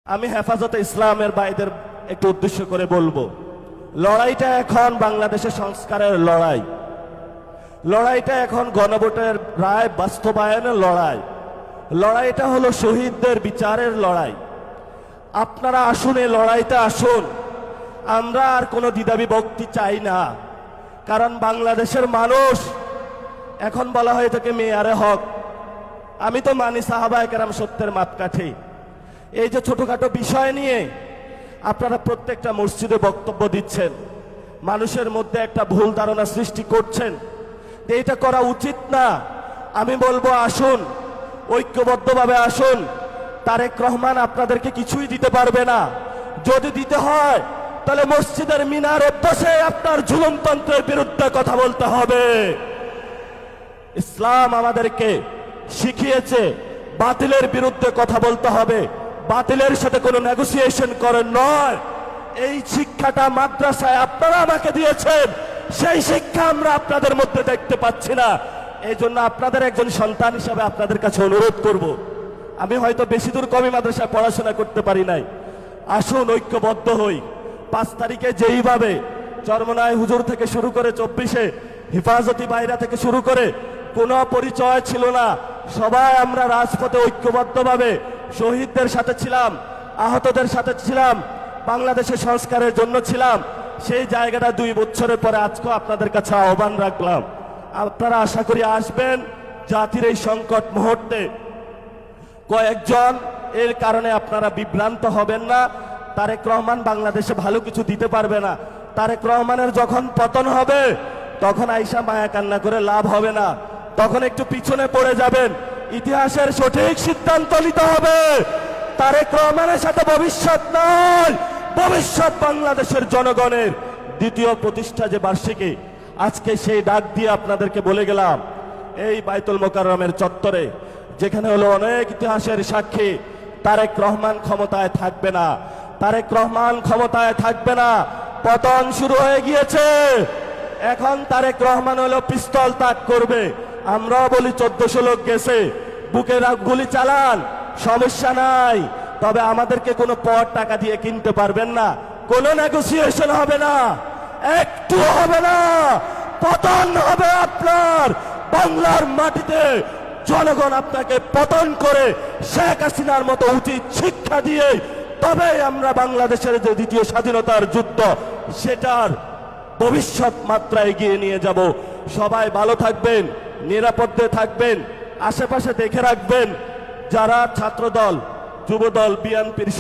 আমি হেফাজতে ইসলামের ভাইদের একটু উদ্দেশ্য করে বলবো, লড়াইটা এখন বাংলাদেশের সংস্কারের লড়াই, লড়াইটা এখন গণভোটের রায় বাস্তবায়নের লড়াই, লড়াইটা হলো শহীদদের বিচারের লড়াই। আপনারা আসুন, এই লড়াইতে আসুন। আমরা আর কোনো দ্বিধাবিভক্তি চাই না, কারণ বাংলাদেশের মানুষ এখন বলা হয়ে থাকে মেয়ারে হক। আমি তো মানি সাহাবায়ে কেরাম সত্যের মাপকাঠি। এই যে ছোটখাটো বিষয় নিয়ে আপনারা প্রত্যেকটা মসজিদে বক্তব্য দিচ্ছেন, মানুষের মধ্যে একটা ভুল ধারণা সৃষ্টি করছেন, এটা করা উচিত না। আমি বলবো আসুন, ঐক্যবদ্ধভাবে আসুন। তারেক রহমান আপনাদেরকে কিছুই দিতে পারবে না। যদি দিতে হয় তাহলে মসজিদের মিনারে বসে আপনার জুলুমতন্ত্রের বিরুদ্ধে কথা বলতে হবে। ইসলাম আমাদেরকে শিখিয়েছে বাতিলের বিরুদ্ধে কথা বলতে হবে, বাতিলের সাথে কোনো নেগোসিয়েশন করে নয়। এই শিক্ষাটা মাদ্রাসায় আপনারা আমাকে দিয়েছেন, সেই শিক্ষা আমরা আপনাদের মধ্যে দেখতে পাচ্ছি না। এই জন্য আপনাদের একজন সন্তান হিসাবে আপনাদের কাছে অনুরোধ করব, আমি হয়তো বেশি দূর কমি মাদ্রাসায় পড়াশোনা করতে পারি নাই, আসুন ঐক্যবদ্ধ হই। 5 তারিখে যেইভাবে চরমনায় হুজুর থেকে শুরু করে 24-এ হেফাজতি বাইরা থেকে শুরু করে কোনো পরিচয় ছিল না, সবাই আমরা রাজপথে ঐক্যবদ্ধভাবে শহীদদের সাথে ছিলাম, আহতদের সাথে ছিলাম, বাংলাদেশের সংস্কারের জন্য ছিলাম। সেই জায়গাটা 2 বছরের পরে আজকে আপনাদের কাছে আহ্বান রাখলাম, আপনারা আশা করি আসবেন। জাতির এই সংকট মুহূর্তে কয়েকজন এর কারণে আপনারা বিভ্রান্ত হবেন না। তারেক রহমান বাংলাদেশে ভালো কিছু দিতে পারবে না। তারেক রহমানের যখন পতন হবে তখন আইসা মায়া কান্না করে লাভ হবে না, তখন একটু পিছনে পড়ে যাবেন। ইতিহাসের সঠিক সিদ্ধান্ত নিতে হবে। তারেক রহমানের সাথে ভবিষ্যৎ নয়, ভবিষ্যৎ বাংলাদেশের জনগণের। দ্বিতীয় প্রতিষ্ঠা যে বার্ষিকী, আজকে সেই ডাক দিয়ে আপনাদেরকে বলে গেলাম, এই বাইতুল মোকাররমের চত্বরে, যেখানে হলো অনেক ইতিহাসের সাক্ষী, তারেক রহমান ক্ষমতায় থাকবে না, তারেক রহমান ক্ষমতায় থাকবে না। পতন শুরু হয়ে গিয়েছে, এখন তারেক রহমান হলো পিস্তল তাক করবে। আমরাও বলি 1400 লোক গেছে, বুকে গুলি চালান, সমস্যা নাই, তবে আমাদেরকে কোনো পর টাকা দিয়ে কিনতে পারবেন না, কোনো নেগোসিয়েশন হবে না, একটু হবে না। পতন হবে আপনার বাংলার মাটিতে। জনগণ আপনাকে পতন করে শেখ হাসিনার মতো উচিত শিক্ষা দিয়ে তবে আমরা বাংলাদেশের যে দ্বিতীয় স্বাধীনতার যুদ্ধ, সেটার ভবিষ্যৎ মাত্রা এগিয়ে নিয়ে যাব। সবাই ভালো থাকবেন, নিরাপদে থাকবেন, আশেপাশে দেখে রাখবেন যারা ছাত্রদল, যুবদল, বিএনপির